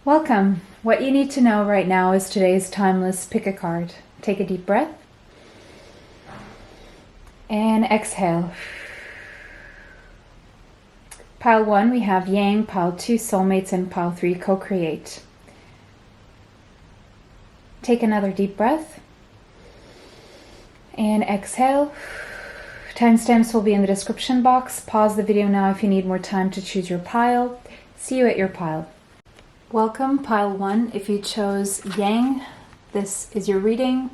Welcome. What you need to know right now is today's timeless pick a card. Take a deep breath and exhale. Pile 1, we have Yang. Pile 2, soulmates, and pile 3, co-create. Take another deep breath and exhale. Timestamps will be in the description box. Pause the video now if you need more time to choose your pile. See you at your pile. Welcome, pile 1. If you chose Yang, this is your reading.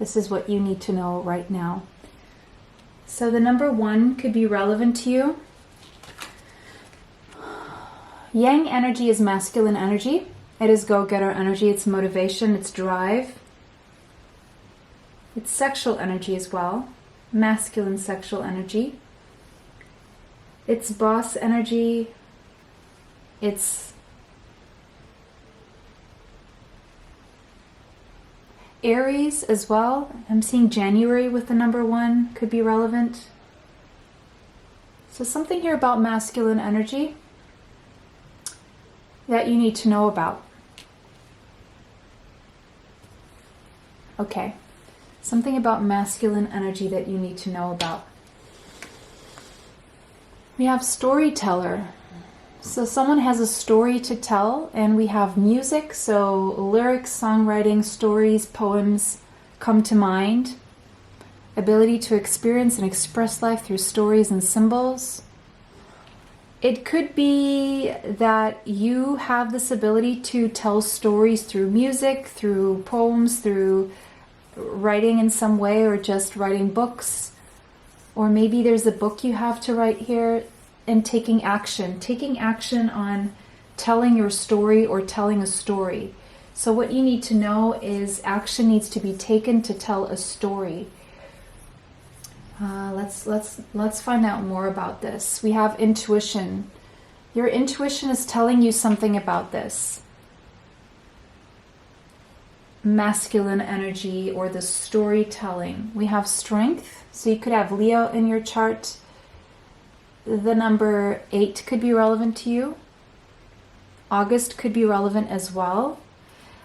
This is what you need to know right now. So the number 1 could be relevant to you. Yang energy is masculine energy. It is go-getter energy. It's motivation. It's drive. It's sexual energy as well. Masculine sexual energy. It's boss energy. It's Aries as well. I'm seeing January with the number 1 could be relevant. So something here about masculine energy that you need to know about. Okay, something about masculine energy that you need to know about. We have storyteller. So someone has a story to tell, and we have music, so lyrics, songwriting, stories, poems come to mind. Ability to experience and express life through stories and symbols. It could be that you have this ability to tell stories through music, through poems, through writing in some way, or just writing books. Or maybe there's a book you have to write here. And taking action on telling your story or telling a story. So what you need to know is action needs to be taken to tell a story. Let's find out more about this. We have intuition. Your intuition is telling you something about this. Masculine energy or the storytelling. We have strength. So you could have Leo in your chart. The number 8 could be relevant to you. August could be relevant as well.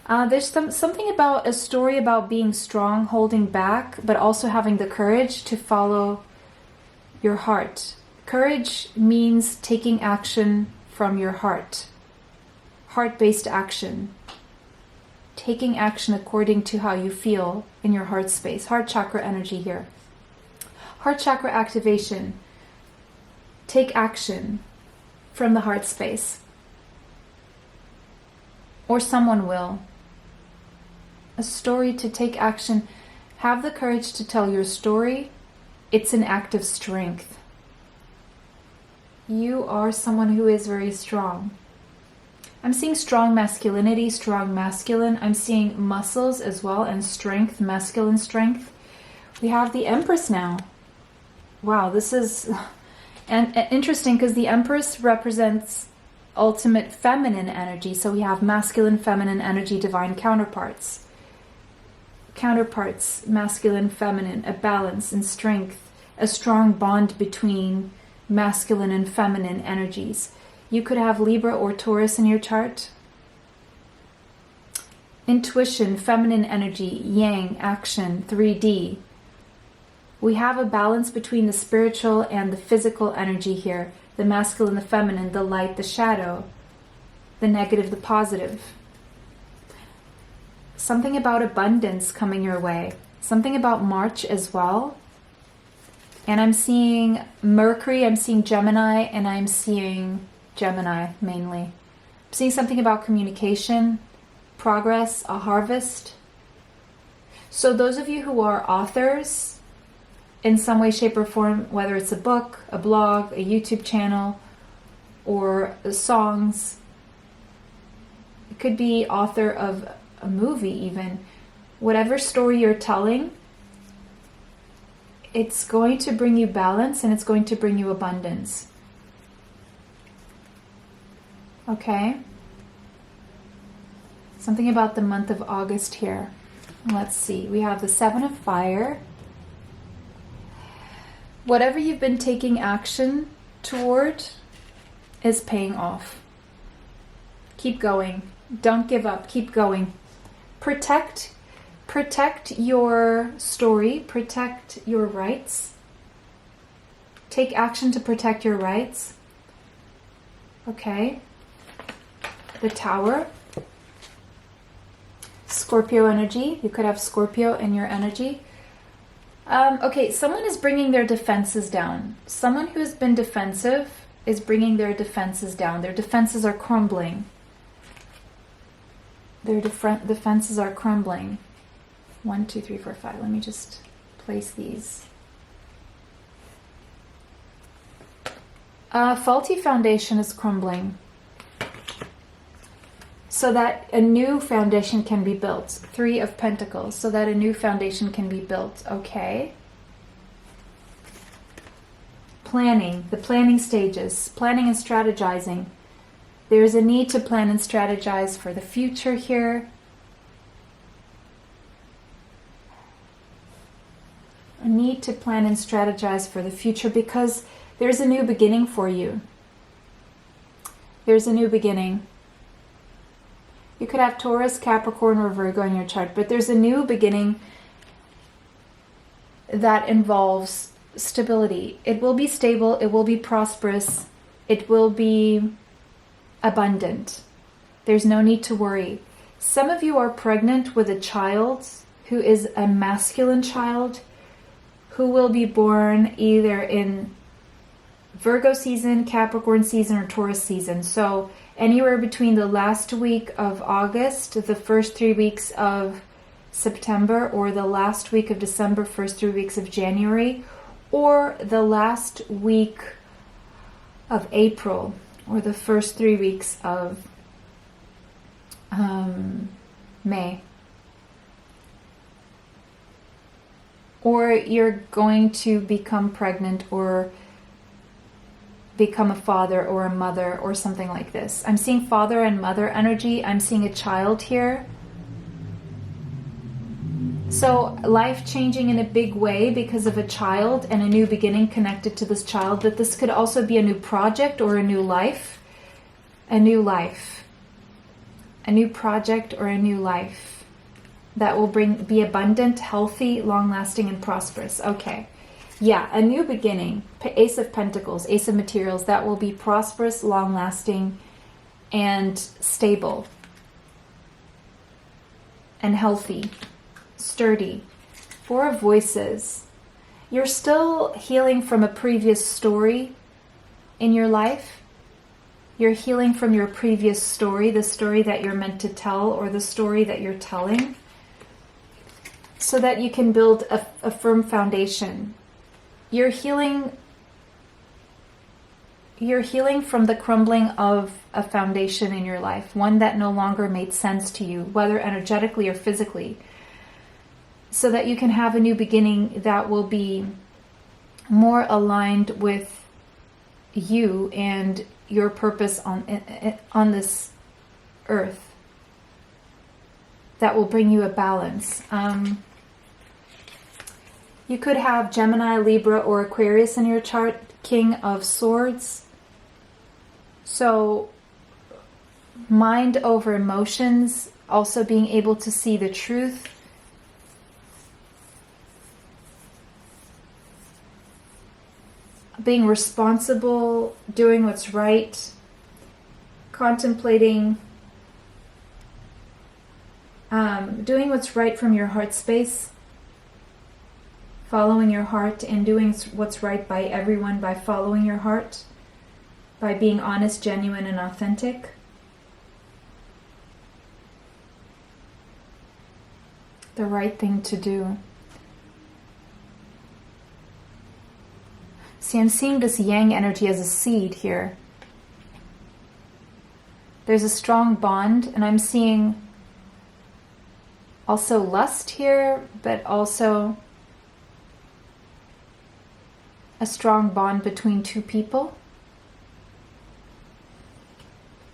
There's something about a story about being strong, holding back, but also having the courage to follow your heart. Courage means taking action from your heart. Heart-based action. Taking action according to how you feel in your heart space. Heart chakra energy here. Heart chakra activation. Take action from the heart space. Or someone will. A story to take action. Have the courage to tell your story. It's an act of strength. You are someone who is very strong. I'm seeing strong masculinity, strong masculine. I'm seeing muscles as well and strength, masculine strength. We have the Empress now. Wow, this is... And interesting because the Empress represents ultimate feminine energy. So we have masculine, feminine energy, divine counterparts. Counterparts, masculine, feminine, a balance and strength, a strong bond between masculine and feminine energies. You could have Libra or Taurus in your chart. Intuition, feminine energy, Yang, action, 3D. We have a balance between the spiritual and the physical energy here. The masculine, the feminine, the light, the shadow, the negative, the positive. Something about abundance coming your way. Something about March as well. And I'm seeing Mercury, I'm seeing Gemini, and I'm seeing Gemini mainly. I'm seeing something about communication, progress, a harvest. So those of you who are authors, in some way, shape, or form, whether it's a book, a blog, a YouTube channel, or songs. It could be author of a movie even. Whatever story you're telling, it's going to bring you balance and it's going to bring you abundance. Okay? Something about the month of August here. Let's see. We have the Seven of Fire. Whatever you've been taking action toward is paying off. Keep going. Don't give up. Keep going. Protect your story. Protect your rights. Take action to protect your rights. Okay. The Tower. Scorpio energy. You could have Scorpio in your energy. Okay, someone is bringing their defenses down. Someone who has been defensive is bringing their defenses down. Their defenses are crumbling. Their defenses are crumbling. 1, 2, 3, 4, 5. Let me just place these. Faulty foundation is crumbling, so that a new foundation can be built. 3 of Pentacles, so that a new foundation can be built. Okay. Planning, the planning stages, planning and strategizing. There's a need to plan and strategize for the future here. A need to plan and strategize for the future because there's a new beginning for you. There's a new beginning. You could have Taurus, Capricorn, or Virgo in your chart, but there's a new beginning that involves stability. It will be stable, it will be prosperous, it will be abundant. There's no need to worry. Some of you are pregnant with a child who is a masculine child who will be born either in Virgo season, Capricorn season, or Taurus season. So anywhere between the last week of August, the first 3 weeks of September, or the last week of December, first 3 weeks of January, or the last week of April, or the first 3 weeks of May. Or you're going to become pregnant or become a father or a mother or something like this. I'm seeing father and mother energy. I'm seeing a child here. So life changing in a big way because of a child and a new beginning connected to this child. But this could also be a new project or a new life. A new life. A new project or a new life that will be abundant, healthy, long-lasting, and prosperous. Okay. Yeah, a new beginning. Ace of Pentacles, Ace of Materials, that will be prosperous, long-lasting, and stable. And healthy. Sturdy. 4 of Voices. You're still healing from a previous story in your life. You're healing from your previous story, the story that you're meant to tell or the story that you're telling, so that you can build a firm foundation. You're healing from the crumbling of a foundation in your life, one that no longer made sense to you, whether energetically or physically, so that you can have a new beginning that will be more aligned with you and your purpose on this earth, that will bring you a balance. You could have Gemini, Libra, or Aquarius in your chart, King of Swords. So mind over emotions, also being able to see the truth. Being responsible, doing what's right, contemplating, doing what's right from your heart space, following your heart and doing what's right by everyone by following your heart, by being honest, genuine, and authentic. The right thing to do. See, I'm seeing this yang energy as a seed here. There's a strong bond, and I'm seeing also lust here, but also a strong bond between two people.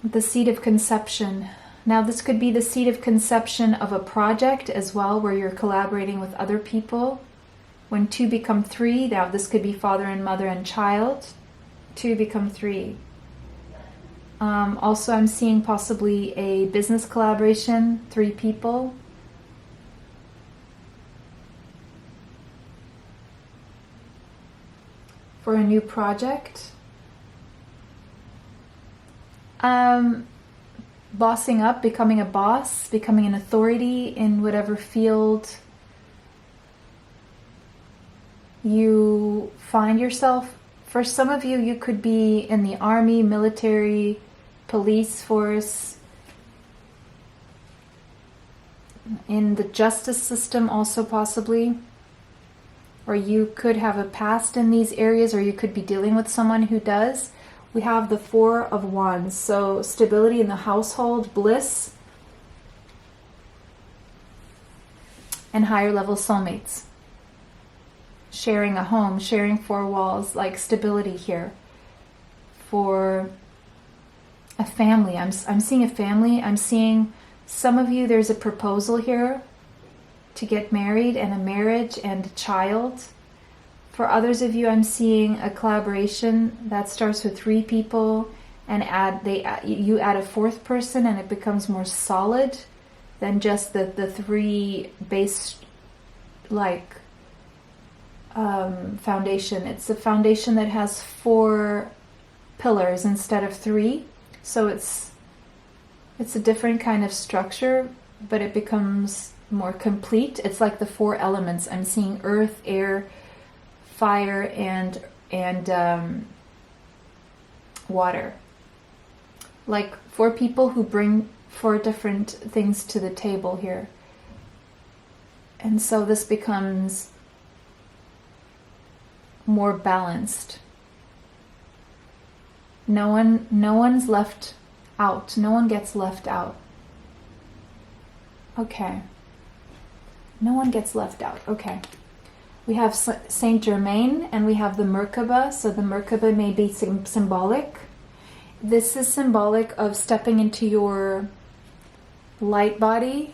The seed of conception. Now this could be the seed of conception of a project as well, where you're collaborating with other people. When 2 become 3, now this could be father and mother and child. 2 become 3. Also, I'm seeing possibly a business collaboration, 3 people. For a new project. Bossing up, becoming a boss, becoming an authority in whatever field you find yourself. For some of you, you could be in the army, military, police force, in the justice system also possibly. Or you could have a past in these areas, or you could be dealing with someone who does. We have the 4 of Wands, so stability in the household, bliss, and higher level soulmates. Sharing a home, sharing 4 walls, like stability here. For a family, I'm seeing a family. I'm seeing some of you, there's a proposal here to get married, and a marriage and a child. For others of you, I'm seeing a collaboration that starts with 3 people, and you add a 4th person, and it becomes more solid than just the 3 base foundation. It's a foundation that has 4 pillars instead of 3, so it's a different kind of structure, but it becomes more complete. It's like the 4 elements. I'm seeing earth, air, fire, and water. Like 4 people who bring 4 different things to the table here. And so this becomes more balanced. No one's left out. No one gets left out. Okay. No one gets left out. Okay. We have Saint Germain, and we have the Merkaba. So the Merkaba may be symbolic. This is symbolic of stepping into your light body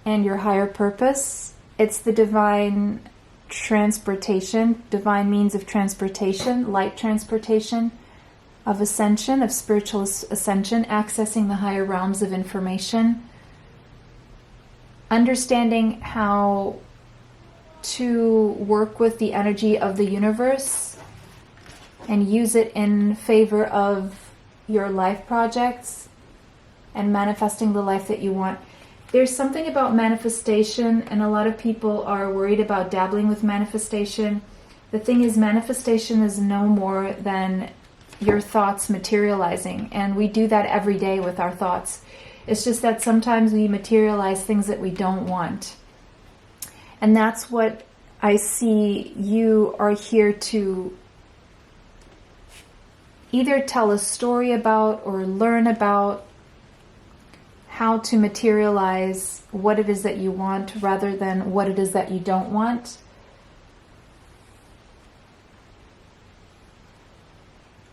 and your higher purpose. It's the divine transportation, divine means of transportation, light transportation, of ascension, of spiritual ascension, accessing the higher realms of information, understanding how to work with the energy of the universe and use it in favor of your life projects and manifesting the life that you want. There's something about manifestation, and a lot of people are worried about dabbling with manifestation. The thing is, manifestation is no more than your thoughts materializing, and we do that every day with our thoughts. It's just that sometimes we materialize things that we don't want. And that's what I see you are here to either tell a story about or learn about how to materialize what it is that you want rather than what it is that you don't want.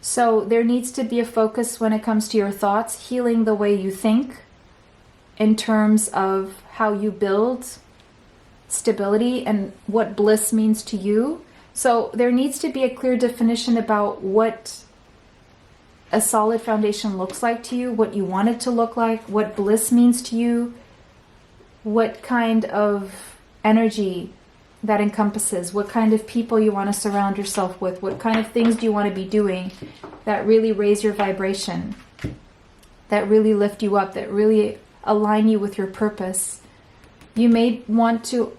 So there needs to be a focus when it comes to your thoughts, healing the way you think in terms of how you build stability and what bliss means to you. So there needs to be a clear definition about what a solid foundation looks like to you, what you want it to look like, what bliss means to you, what kind of energy that encompasses, what kind of people you want to surround yourself with, what kind of things do you want to be doing that really raise your vibration, that really lift you up, that really align you with your purpose. You may want to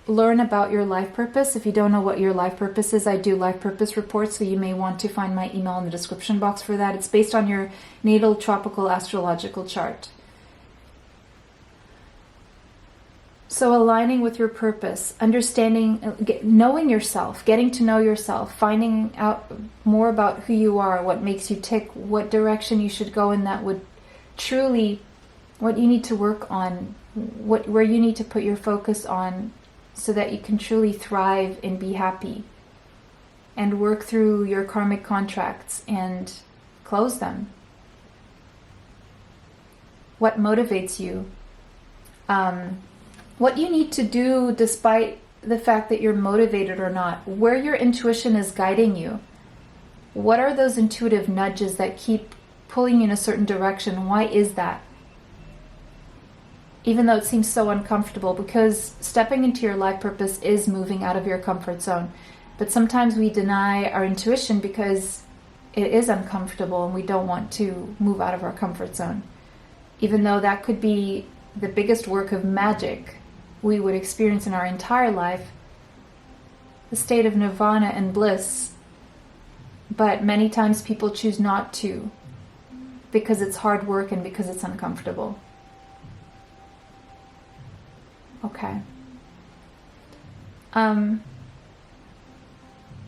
learn about your life purpose. If you don't know what your life purpose is, I do life purpose reports, so you may want to find my email in the description box for that. It's based on your natal tropical astrological chart. So aligning with your purpose, understanding, knowing yourself, getting to know yourself, finding out more about who you are, what makes you tick, what direction you should go in, that would truly, what you need to work on, where you need to put your focus on, so that you can truly thrive and be happy and work through your karmic contracts and close them. What motivates you? What you need to do despite the fact that you're motivated or not, where your intuition is guiding you. What are those intuitive nudges that keep pulling you in a certain direction? Why is that? Even though it seems so uncomfortable, because stepping into your life purpose is moving out of your comfort zone. But sometimes we deny our intuition because it is uncomfortable and we don't want to move out of our comfort zone. Even though that could be the biggest work of magic we would experience in our entire life, the state of nirvana and bliss. But many times people choose not to because it's hard work and because it's uncomfortable. Okay.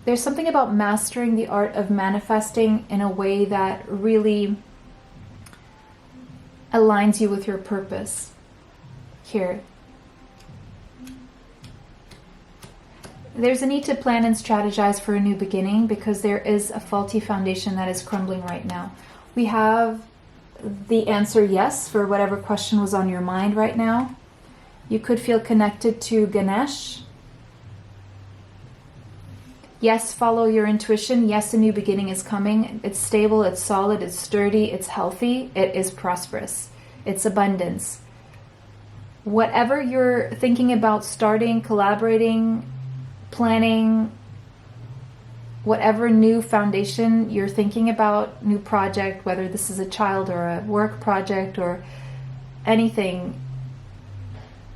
There's something about mastering the art of manifesting in a way that really aligns you with your purpose here. There's a need to plan and strategize for a new beginning because there is a faulty foundation that is crumbling right now. We have the answer yes for whatever question was on your mind right now. You could feel connected to Ganesh. Yes, follow your intuition. Yes, a new beginning is coming. It's stable, it's solid, it's sturdy, it's healthy, it is prosperous. It's abundance. Whatever you're thinking about starting, collaborating, planning, whatever new foundation you're thinking about, new project, whether this is a child or a work project or anything,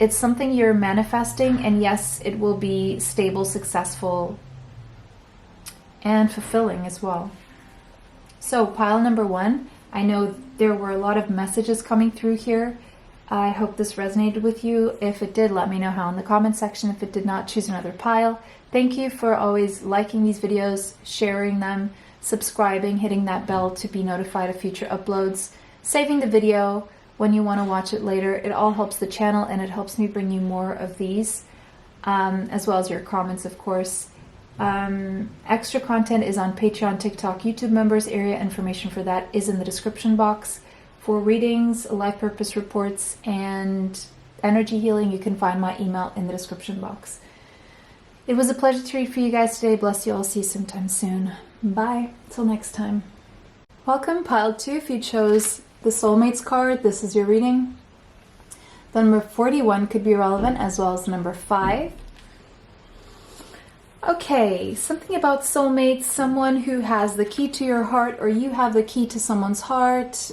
it's something you're manifesting, and yes, it will be stable, successful, and fulfilling as well. So pile number 1, I know there were a lot of messages coming through here. I hope this resonated with you. If it did, let me know how in the comment section. If it did not, choose another pile. Thank you for always liking these videos, sharing them, subscribing, hitting that bell to be notified of future uploads, saving the video when you want to watch it later. It all helps the channel and it helps me bring you more of these, as well as your comments, of course. Extra content is on Patreon, TikTok, YouTube members area. Information for that is in the description box. For readings, life purpose reports, and energy healing, you can find my email in the description box. It was a pleasure to read for you guys today. Bless you all. See you sometime soon. Bye. Till next time. Welcome, pile 2. If you chose the soulmates card, this is your reading. The number 41 could be relevant, as well as number 5. Okay, something about soulmates, someone who has the key to your heart, or you have the key to someone's heart,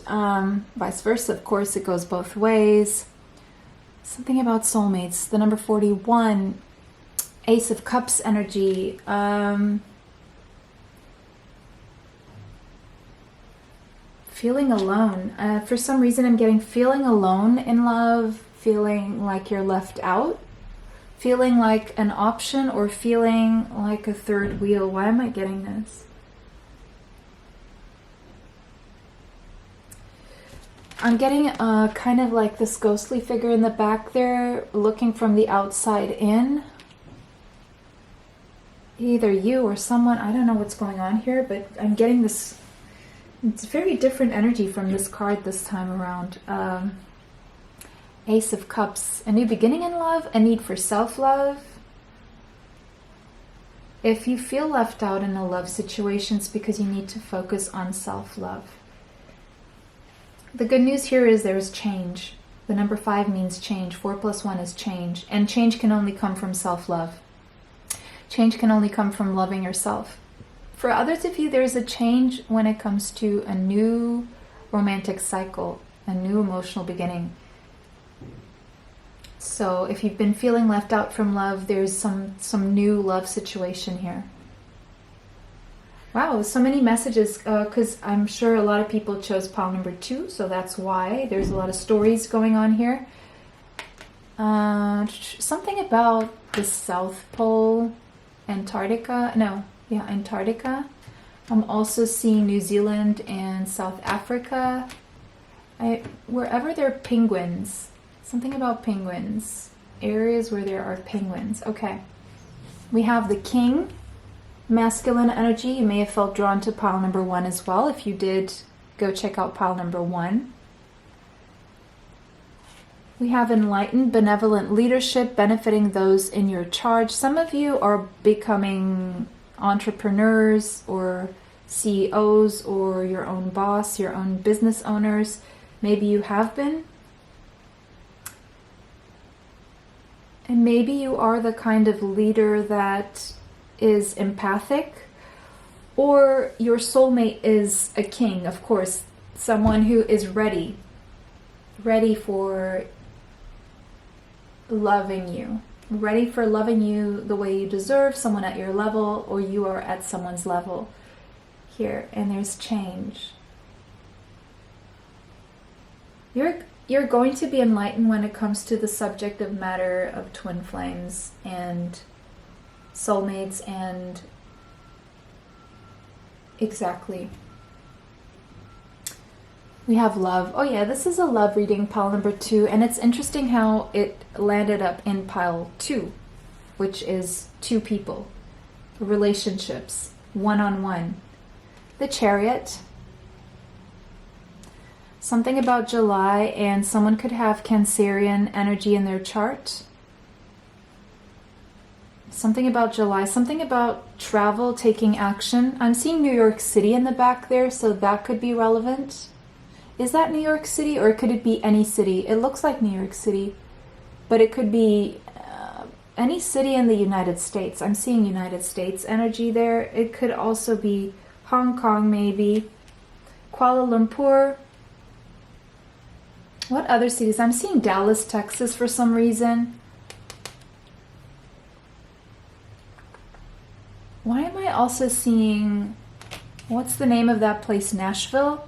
vice versa, of course, it goes both ways. Something about soulmates, the number 41, Ace of Cups energy, feeling alone. For some reason I'm getting feeling alone in love, feeling like you're left out. Feeling like an option or feeling like a third wheel. Why am I getting this? I'm getting kind of like this ghostly figure in the back there looking from the outside in. Either you or someone. I don't know what's going on here, but I'm getting this. It's very different energy from this card this time around. Ace of Cups, a new beginning in love, a need for self-love. If you feel left out in a love situation, it's because you need to focus on self-love. The good news here is there's change. The number 5 means change. 4 plus 1 is change. And change can only come from self-love. Change can only come from loving yourself. For others of you, there's a change when it comes to a new romantic cycle, a new emotional beginning. So if you've been feeling left out from love, there's some new love situation here. Wow, so many messages, because I'm sure a lot of people chose pile number 2, so that's why. There's a lot of stories going on here. Something about the South Pole, Antarctica. No, yeah, Antarctica. I'm also seeing New Zealand and South Africa. Wherever there are penguins. Something about penguins. Areas where there are penguins. Okay. We have the King. Masculine energy. You may have felt drawn to pile number 1 as well. If you did, go check out pile number 1. We have enlightened, benevolent leadership, benefiting those in your charge. Some of you are becoming entrepreneurs or CEOs or your own boss, your own business owners. Maybe you have been. And maybe you are the kind of leader that is empathic, or your soulmate is a king, of course, someone who is ready for loving you, ready for loving you the way you deserve, someone at your level, or you are at someone's level here. And there's change. You're going to be enlightened when it comes to the subject of matter of twin flames and soulmates and exactly. We have love. Oh yeah, this is a love reading, pile number 2, and it's interesting how it landed up in pile 2, which is 2 people, relationships, one-on-one. The Chariot. Something about July, and someone could have Cancerian energy in their chart. Something about July, something about travel, taking action. I'm seeing New York City in the back there, so that could be relevant. Is that New York City, or could it be any city? It looks like New York City, but it could be any city in the United States. I'm seeing United States energy there. It could also be Hong Kong, maybe. Kuala Lumpur. What other cities? I'm seeing Dallas, Texas for some reason. Why am I also seeing, what's the name of that place? Nashville?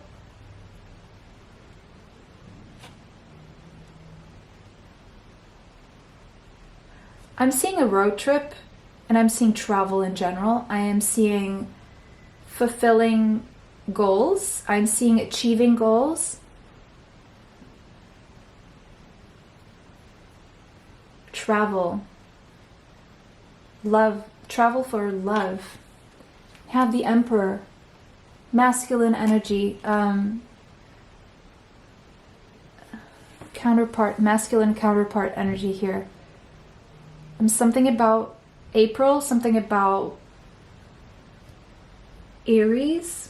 I'm seeing a road trip, and I'm seeing travel in general. I am seeing fulfilling goals. I'm seeing achieving goals. Travel. Love. Travel for love. Have the Emperor. Masculine energy. Counterpart. Masculine counterpart energy here. Something about April. Something about Aries.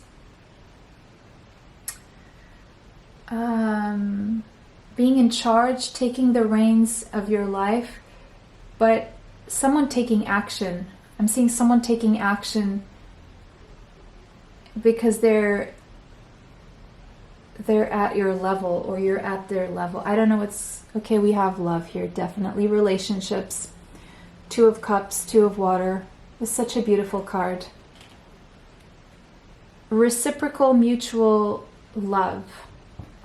Being in charge, taking the reins of your life, but someone taking action. I'm seeing someone taking action because they're at your level, or you're at their level. I don't know what's... Okay, we have love here, definitely. Relationships. 2 of Cups, 2 of Water. It's such a beautiful card. Reciprocal mutual love.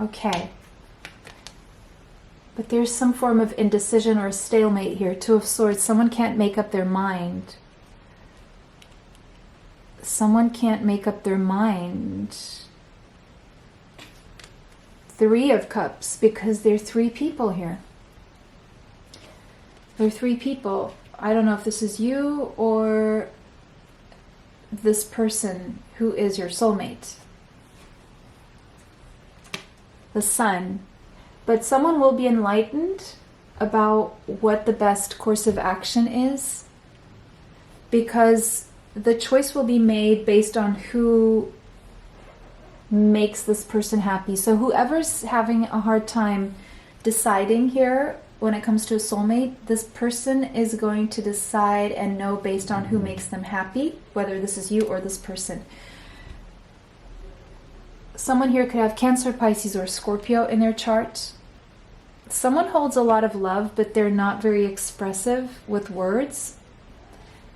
Okay. But there's some form of indecision or a stalemate here. 2 of Swords. Someone can't make up their mind. Someone can't make up their mind. 3 of Cups, because there are 3 people here. There are 3 people. I don't know if this is you or this person who is your soulmate. The Sun. But someone will be enlightened about what the best course of action is, because the choice will be made based on who makes this person happy. So whoever's having a hard time deciding here when it comes to a soulmate, this person is going to decide and know based on who makes them happy, whether this is you or this person. Someone here could have Cancer, Pisces, or Scorpio in their chart. Someone holds a lot of love, but they're not very expressive with words.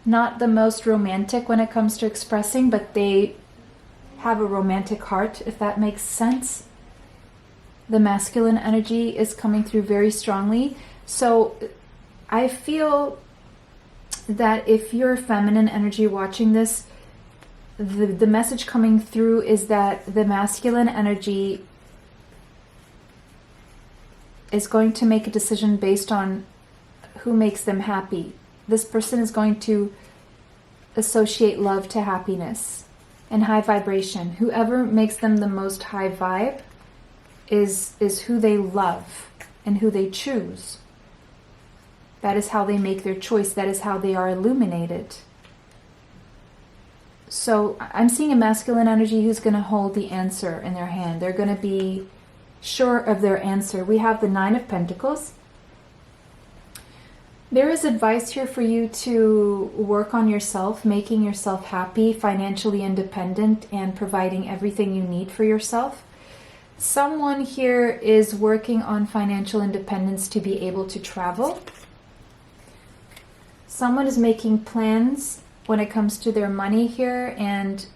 Not the most romantic when it comes to expressing, but they have a romantic heart, if that makes sense. The masculine energy is coming through very strongly. So I feel that if you're feminine energy watching this, the message coming through is that the masculine energy is going to make a decision based on who makes them happy. This person is going to associate love to happiness and high vibration. Whoever makes them the most high vibe is who they love and who they choose. That is how they make their choice. That is how they are illuminated. So I'm seeing a masculine energy who's going to hold the answer in their hand. They're going to be sure of their answer. We have the Nine of Pentacles. There is advice here for you to work on yourself, making yourself happy, financially independent, and providing everything you need for yourself. Someone here is working on financial independence to be able to travel. Someone is making plans when it comes to their money here and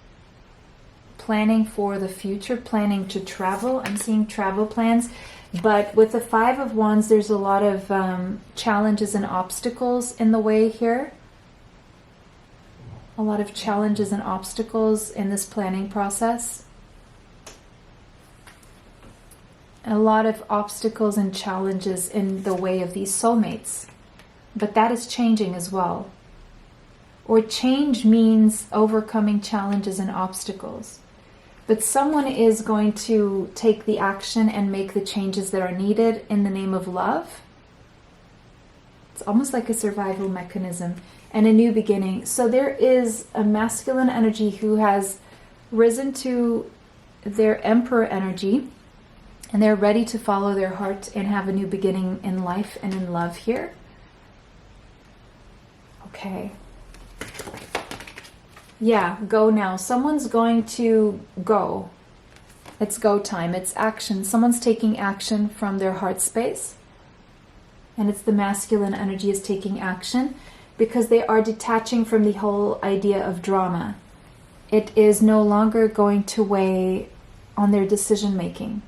planning for the future, planning to travel. I'm seeing travel plans. But with the Five of Wands, there's a lot of challenges and obstacles in the way here. A lot of challenges and obstacles in this planning process. A lot of obstacles and challenges in the way of these soulmates. But that is changing as well. Or change means overcoming challenges and obstacles. But someone is going to take the action and make the changes that are needed in the name of love. It's almost like a survival mechanism and a new beginning. So there is a masculine energy who has risen to their Emperor energy, and they're ready to follow their heart and have a new beginning in life and in love here. Okay. Yeah, go now. Someone's going to go. It's go time. It's action. Someone's taking action from their heart space. And it's the masculine energy is taking action because they are detaching from the whole idea of drama. It is no longer going to weigh on their decision making.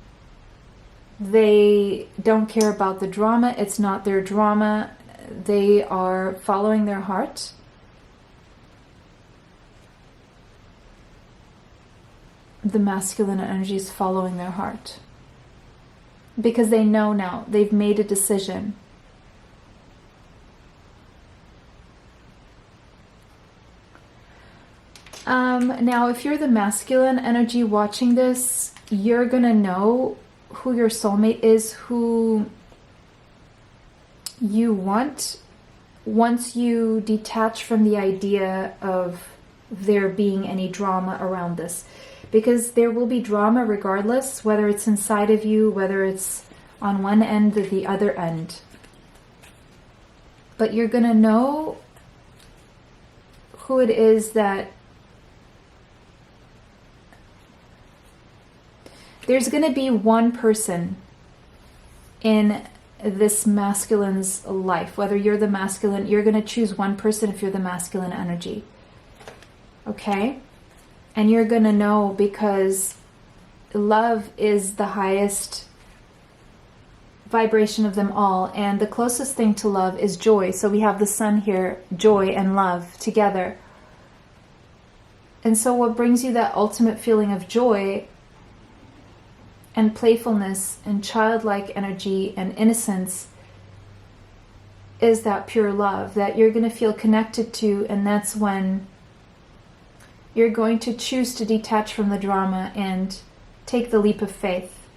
They don't care about the drama. It's not their drama. They are following their heart. The masculine energy is following their heart because they know now, they've made a decision. Now if you're the masculine energy watching this, you're gonna know who your soulmate is, who you want, once you detach from the idea of there being any drama around this. Because there will be drama regardless, whether it's inside of you, whether it's on one end or the other end. But you're going to know who it is that... There's going to be one person in this masculine's life. Whether you're the masculine, you're going to choose one person if you're the masculine energy. Okay? And you're going to know because love is the highest vibration of them all. And the closest thing to love is joy. So we have the sun here, joy and love together. And so what brings you that ultimate feeling of joy and playfulness and childlike energy and innocence is that pure love that you're going to feel connected to. And that's when you're going to choose to detach from the drama and take the leap of faith.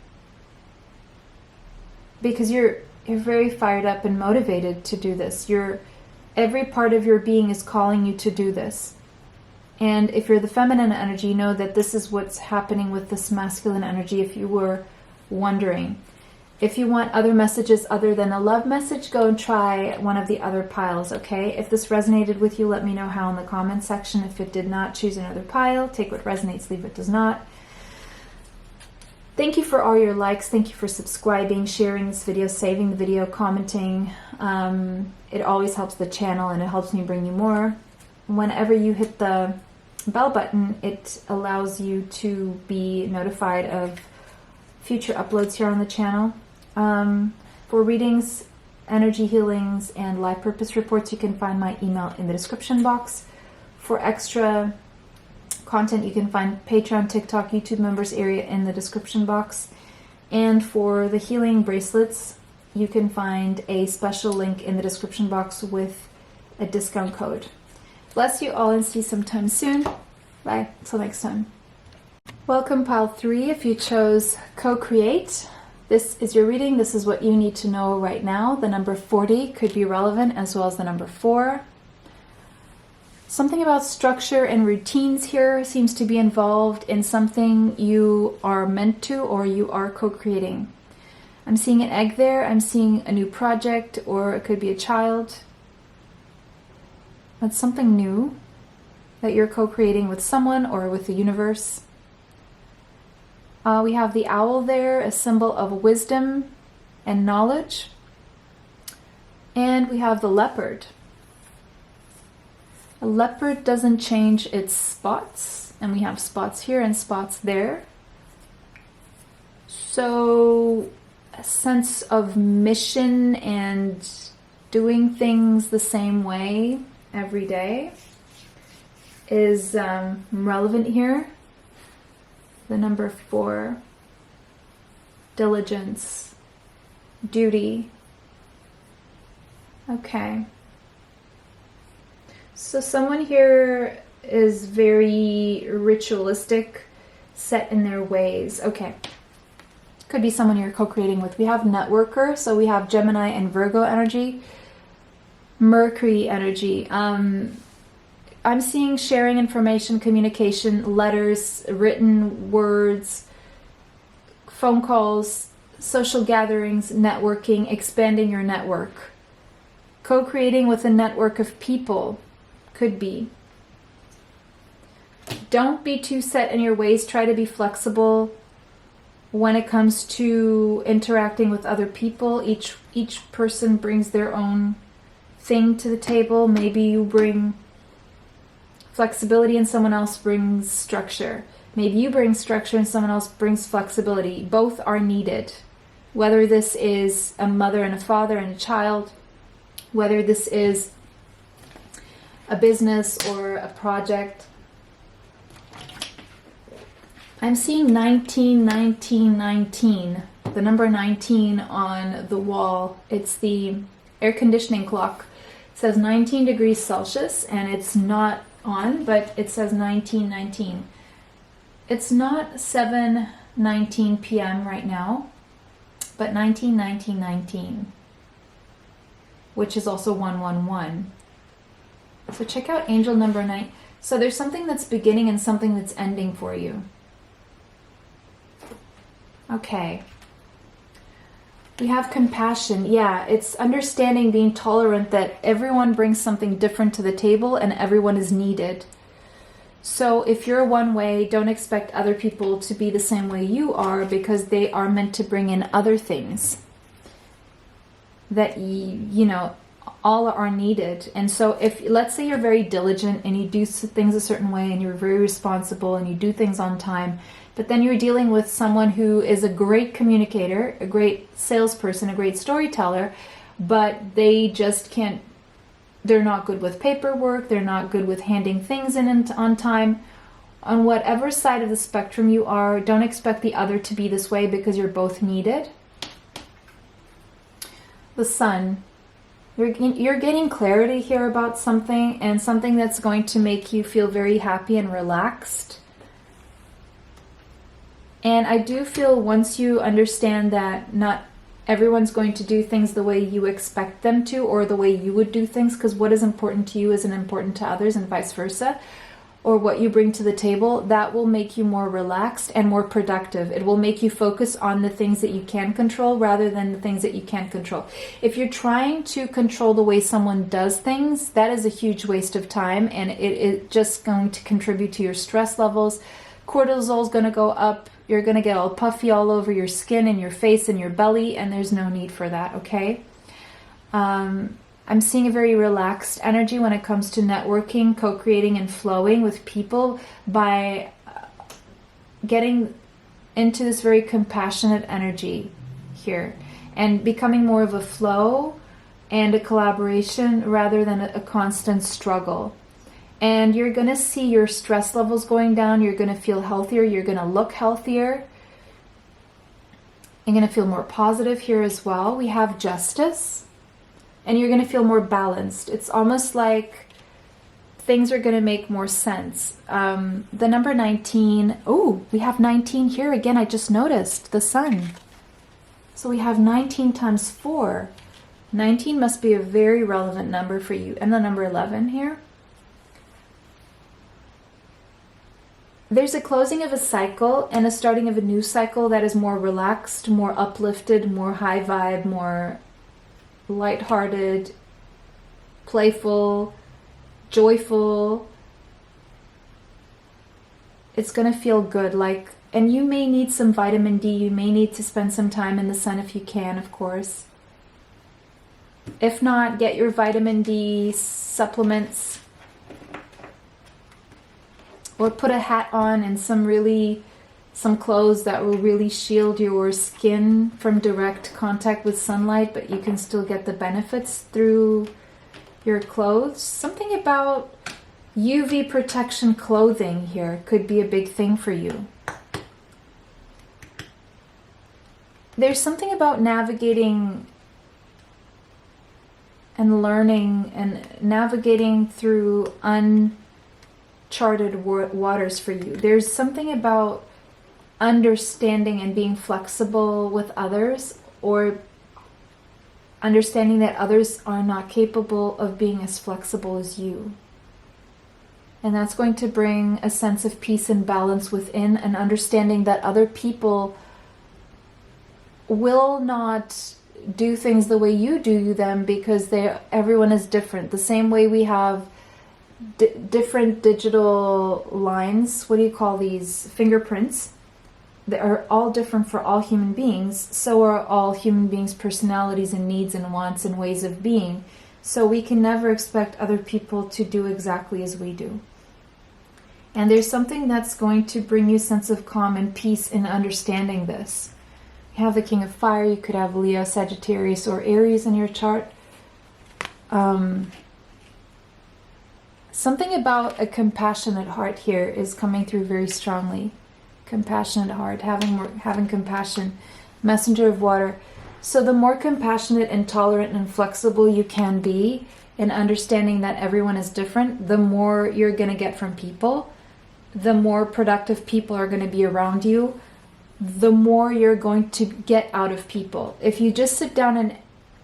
Because you're very fired up and motivated to do this. Every part of your being is calling you to do this. And if you're the feminine energy, know that this is what's happening with this masculine energy if you were wondering. If you want other messages other than a love message, go and try one of the other piles, okay? If this resonated with you, let me know how in the comments section. If it did not, choose another pile. Take what resonates, leave what does not. Thank you for all your likes. Thank you for subscribing, sharing this video, saving the video, commenting. It always helps the channel and it helps me bring you more. Whenever you hit the bell button, it allows you to be notified of future uploads here on the channel. For readings, energy healings, and life purpose reports, you can find my email in the description box. For extra content, you can find Patreon, TikTok, YouTube members area in the description box. And for the healing bracelets, you can find a special link in the description box with a discount code. Bless you all and see you sometime soon. Bye. Till next time. Welcome pile 3 if you chose co-create. This is your reading. This is what you need to know right now. The number 40 could be relevant as well as the number 4. Something about structure and routines here seems to be involved in something you are meant to or you are co-creating. I'm seeing an egg there. I'm seeing a new project, or it could be a child. That's something new that you're co-creating with someone or with the universe. We have the owl there, a symbol of wisdom and knowledge. And we have the leopard. A leopard doesn't change its spots, and we have spots here and spots there. So a sense of mission and doing things the same way every day is relevant here. The number 4, diligence, duty. Okay. So someone here is very ritualistic, set in their ways. Okay. Could be someone you're co-creating with. We have networker, so we have Gemini and Virgo energy. Mercury energy. I'm seeing sharing information, communication, letters, written words, phone calls, social gatherings, networking, expanding your network. Co-creating with a network of people. Could be. Don't be too set in your ways. Try to be flexible when it comes to interacting with other people. Each person brings their own thing to the table. Maybe you bring flexibility and someone else brings structure. Maybe you bring structure and someone else brings flexibility. Both are needed. Whether this is a mother and a father and a child, whether this is a business or a project. I'm seeing 19, 19, 19. The number 19 on the wall. It's the air conditioning clock. It says 19 degrees Celsius, and it's not on, but it says 19, 19. It's not 7:19 p.m. right now, but 19, 19, 19, which is also 111. So check out angel number 9. So there's something that's beginning and something that's ending for you. Okay. We have compassion. Yeah, it's understanding, being tolerant that everyone brings something different to the table and everyone is needed. So if you're one way, don't expect other people to be the same way you are, because they are meant to bring in other things that, you know, all are needed. And so if, let's say you're very diligent and you do things a certain way and you're very responsible and you do things on time, but then you're dealing with someone who is a great communicator, a great salesperson, a great storyteller, but they just can't, they're not good with paperwork, they're not good with handing things in on time. On whatever side of the spectrum you are, don't expect the other to be this way, because you're both needed. The sun. You're getting clarity here about something, and something that's going to make you feel very happy and relaxed. And I do feel once you understand that not everyone's going to do things the way you expect them to, or the way you would do things, because what is important to you isn't important to others, and vice versa, or what you bring to the table, that will make you more relaxed and more productive. It will make you focus on the things that you can control rather than the things that you can't control. If you're trying to control the way someone does things, that is a huge waste of time, and it is just going to contribute to your stress levels. Cortisol is going to go up. You're going to get all puffy all over your skin and your face and your belly, and there's no need for that, okay? I'm seeing a very relaxed energy when it comes to networking, co-creating, and flowing with people by getting into this very compassionate energy here and becoming more of a flow and a collaboration rather than a constant struggle. And you're going to see your stress levels going down. You're going to feel healthier. You're going to look healthier. You're going to feel more positive here as well. We have justice. And you're going to feel more balanced. It's almost like things are going to make more sense. The number 19. Oh, we have 19 here again. I just noticed the sun. So we have 19 times 4. 19 must be a very relevant number for you. And the number 11 here. There's a closing of a cycle and a starting of a new cycle that is more relaxed, more uplifted, more high vibe, more lighthearted, playful, joyful. It's going to feel good. And you may need some vitamin D. You may need to spend some time in the sun if you can, of course. If not, get your vitamin D supplements. Or put a hat on and some clothes that will really shield your skin from direct contact with sunlight, but you can still get the benefits through your clothes. Something about UV protection clothing here could be a big thing for you. There's something about navigating and learning and navigating through uncharted waters for you. There's something about understanding and being flexible with others, or understanding that others are not capable of being as flexible as you. And that's going to bring a sense of peace and balance within, and understanding that other people will not do things the way you do them, because everyone is different. The same way we have different digital lines, what do you call these, fingerprints, that are all different for all human beings, so are all human beings' personalities and needs and wants and ways of being. So we can never expect other people to do exactly as we do. And there's something that's going to bring you a sense of calm and peace in understanding this. You have the King of Fire. You could have Leo, Sagittarius, or Aries in your chart. Something about a compassionate heart here is coming through very strongly. Compassionate heart, having compassion. Messenger of water. So the more compassionate and tolerant and flexible you can be in understanding that everyone is different, the more you're going to get from people. The more productive people are going to be around you, the more you're going to get out of people. If you just sit down and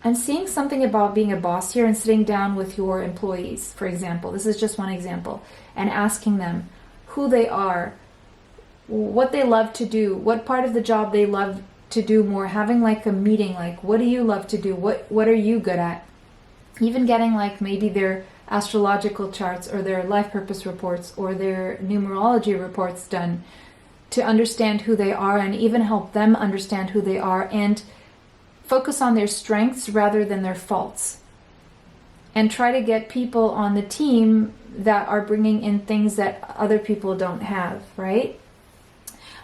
I'm seeing something about being a boss here and sitting down with your employees, for example. This is just one example. And asking them who they are, what they love to do, what part of the job they love to do more. Having like a meeting, like what do you love to do? What are you good at? Even getting like maybe their astrological charts or their life purpose reports or their numerology reports done to understand who they are, and even help them understand who they are, and focus on their strengths rather than their faults. And try to get people on the team that are bringing in things that other people don't have, right?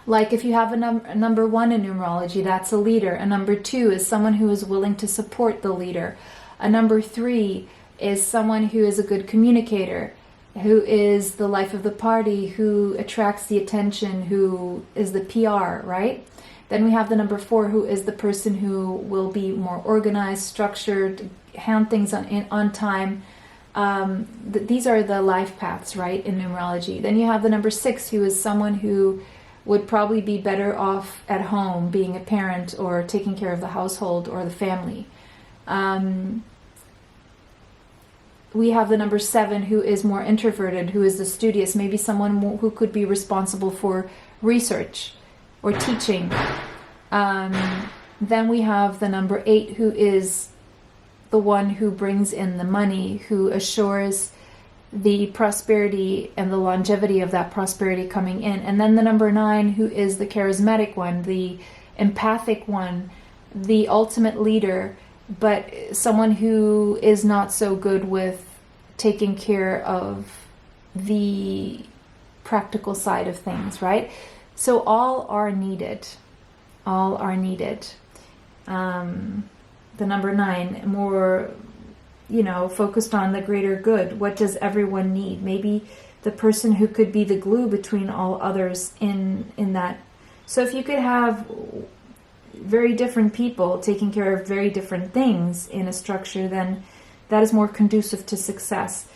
Like if you have a number 1 in numerology, that's a leader. A number 2 is someone who is willing to support the leader. A number 3 is someone who is a good communicator, who is the life of the party, who attracts the attention, who is the PR, right? Then we have the number 4, who is the person who will be more organized, structured, hand things on time. These are the life paths, right, in numerology. Then you have the number 6, who is someone who would probably be better off at home, being a parent or taking care of the household or the family. We have the number 7, who is more introverted, who is the studious, maybe someone who could be responsible for research or teaching. Then we have the number 8, who is the one who brings in the money, who assures the prosperity and the longevity of that prosperity coming in. And then the number 9, who is the charismatic one, the empathic one, the ultimate leader, but someone who is not so good with taking care of the practical side of things, right? So all are needed. All are needed. The number 9, more, focused on the greater good. What does everyone need? Maybe the person who could be the glue between all others in that. So if you could have very different people taking care of very different things in a structure, then that is more conducive to success.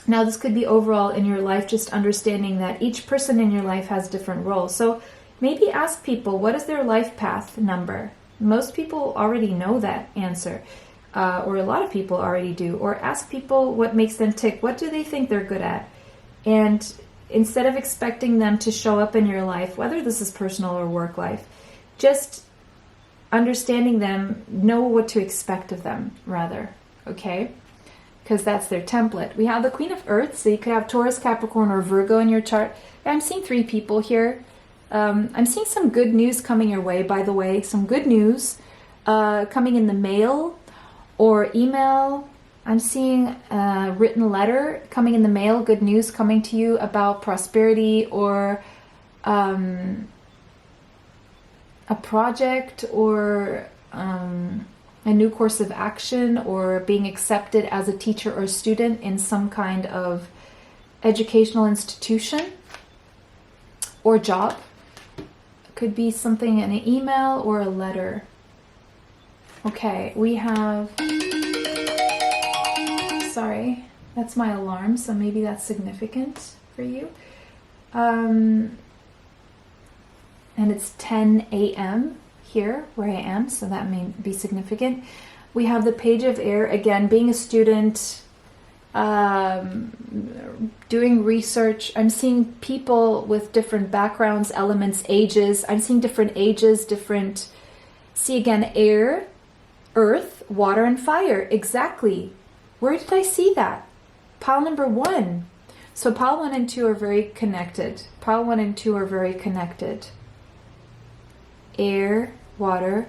Now, this could be overall in your life, just understanding that each person in your life has different roles. So maybe ask people, what is their life path number? Most people already know that answer, or a lot of people already do. Or ask people what makes them tick. What do they think they're good at? And instead of expecting them to show up in your life, whether this is personal or work life, just understanding them, know what to expect of them, rather, okay? Because that's their template. We have the Queen of Earth, so you could have Taurus, Capricorn, or Virgo in your chart. I'm seeing 3 people here. I'm seeing some good news coming your way, by the way. Some good news coming in the mail or email. I'm seeing a written letter coming in the mail, good news coming to you about prosperity or a project or a new course of action or being accepted as a teacher or student in some kind of educational institution or job. Could be something in an email or a letter. Okay, we have... Sorry, that's my alarm, so maybe that's significant for you. And it's 10 a.m. here where I am, so that may be significant. We have the Page of Air, again, being a student, doing research. I'm seeing people with different backgrounds, elements, ages. I'm seeing different ages, different... See again, air, earth, water, and fire. Exactly. Where did I see that? Pile number 1. So pile 1 and 2 are very connected. Pile 1 and 2 are very connected. Air, water.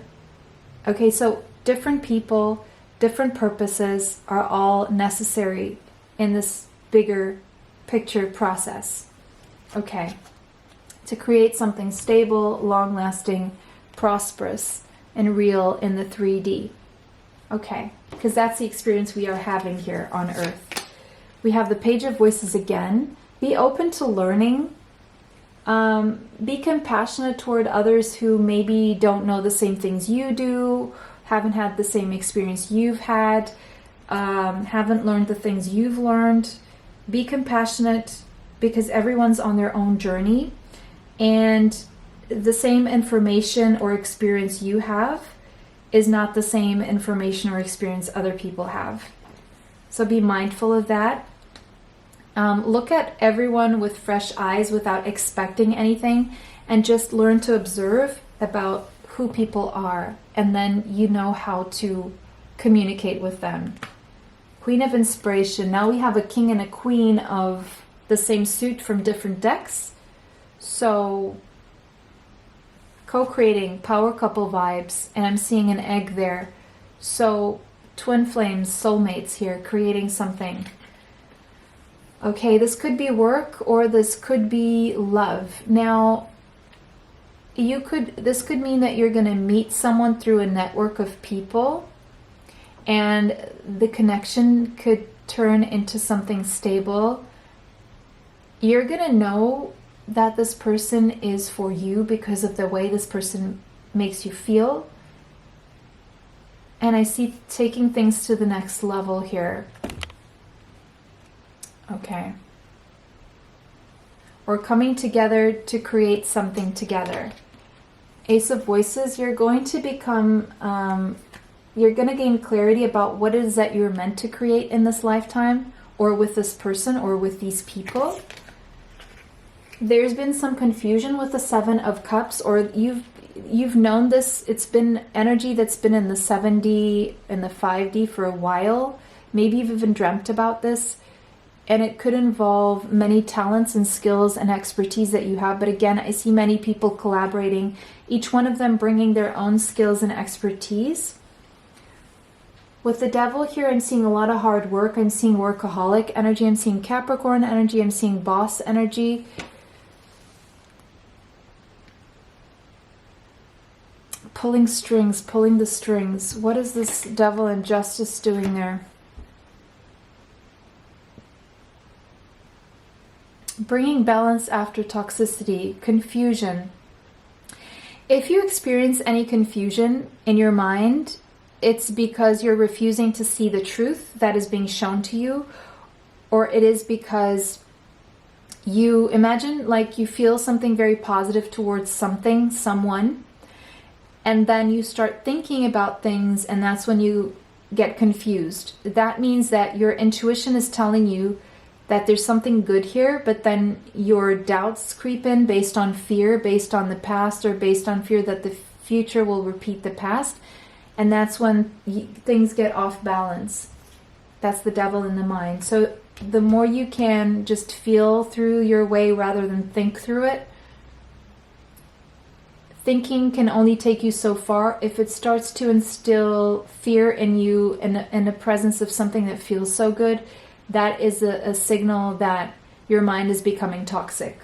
Okay, so different people, different purposes are all necessary in this bigger picture process. Okay. To create something stable, long-lasting, prosperous, and real in the 3D. Okay, because that's the experience we are having here on Earth. We have the Page of Voices again. Be open to learning. Be compassionate toward others who maybe don't know the same things you do, haven't had the same experience you've had, haven't learned the things you've learned. Be compassionate because everyone's on their own journey, and the same information or experience you have is not the same information or experience other people have. So be mindful of that. Look at everyone with fresh eyes without expecting anything, and just learn to observe about who people are, and then you know how to communicate with them. Queen of Inspiration. Now we have a king and a queen of the same suit from different decks. So co-creating, power couple vibes, and I'm seeing an egg there. So twin flames, soulmates here, creating something. Okay, this could be work or this could be love. Now, this could mean that you're going to meet someone through a network of people, and the connection could turn into something stable. You're going to know that this person is for you because of the way this person makes you feel. And I see taking things to the next level here. Okay. Or coming together to create something together. Ace of Voices, you're going to become, you're going to gain clarity about what it is that you're meant to create in this lifetime, or with this person, or with these people. There's been some confusion with the 7 of Cups, or you've known this. It's been energy that's been in the 7D and the 5D for a while. Maybe you've even dreamt about this. And it could involve many talents and skills and expertise that you have. But again, I see many people collaborating, each one of them bringing their own skills and expertise. With the Devil here, I'm seeing a lot of hard work. I'm seeing workaholic energy. I'm seeing Capricorn energy. I'm seeing boss energy. Pulling strings, pulling the strings. What is this Devil and Justice doing there? Bringing balance after toxicity, confusion. If you experience any confusion in your mind, it's because you're refusing to see the truth that is being shown to you, or it is because you imagine like you feel something very positive towards something, someone, and then you start thinking about things, and that's when you get confused. That means that your intuition is telling you that there's something good here, but then your doubts creep in based on fear, based on the past, or based on fear that the future will repeat the past. And that's when things get off balance. That's the devil in the mind. So the more you can just feel through your way rather than think through it. Thinking can only take you so far. If it starts to instill fear in you in the presence of something that feels so good, that is a signal that your mind is becoming toxic.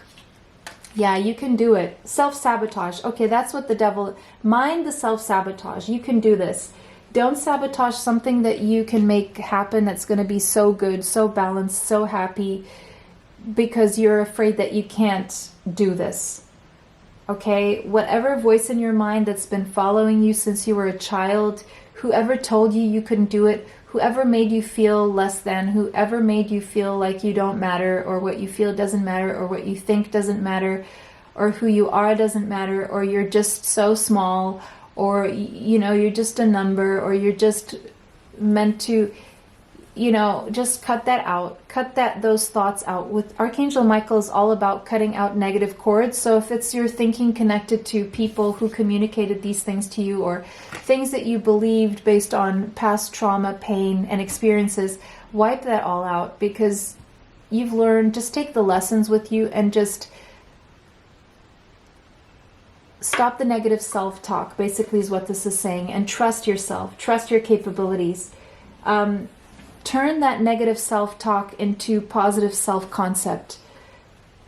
Yeah, you can do it. Self-sabotage. Okay, that's what the devil... Mind the self-sabotage. You can do this. Don't sabotage something that you can make happen that's going to be so good, so balanced, so happy, because you're afraid that you can't do this. Okay? Whatever voice in your mind that's been following you since you were a child, whoever told you you couldn't do it, whoever made you feel less than, whoever made you feel like you don't matter, or what you feel doesn't matter, or what you think doesn't matter, or who you are doesn't matter, or you're just so small, or, you know, you're just a number, or you're just meant to, you know, just cut that out. Cut those thoughts out. With Archangel Michael is all about cutting out negative cords. So if it's your thinking connected to people who communicated these things to you, or things that you believed based on past trauma, pain, and experiences, wipe that all out, because you've learned. Just take the lessons with you and just stop the negative self-talk, basically is what this is saying, and trust yourself. Trust your capabilities. Turn that negative self-talk into positive self-concept.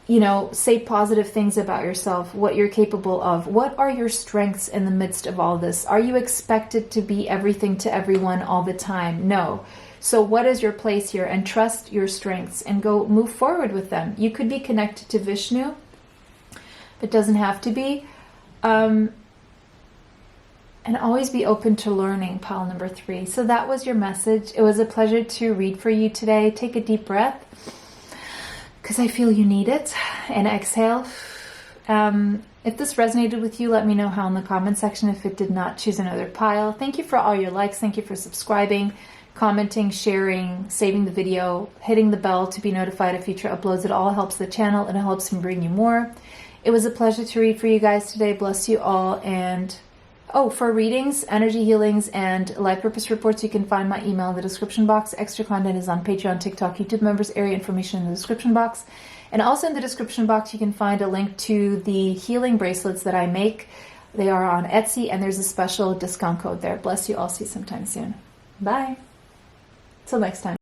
You know, say positive things about yourself, what you're capable of. What are your strengths in the midst of all this? Are you expected to be everything to everyone all the time? No. So what is your place here? And trust your strengths and go move forward with them. You could be connected to Vishnu. It doesn't have to be. And always be open to learning, pile number 3. So that was your message. It was a pleasure to read for you today. Take a deep breath, because I feel you need it. And exhale. If this resonated with you, let me know how in the comment section. If it did not, choose another pile. Thank you for all your likes. Thank you for subscribing, commenting, sharing, saving the video, hitting the bell to be notified of future uploads. It all helps the channel, and it helps me bring you more. It was a pleasure to read for you guys today. Bless you all. And for readings, energy healings, and life purpose reports, you can find my email in the description box. Extra content is on Patreon, TikTok, YouTube members area, information in the description box. And also in the description box, you can find a link to the healing bracelets that I make. They are on Etsy, and there's a special discount code there. Bless you all. See you sometime soon. Bye. Till next time.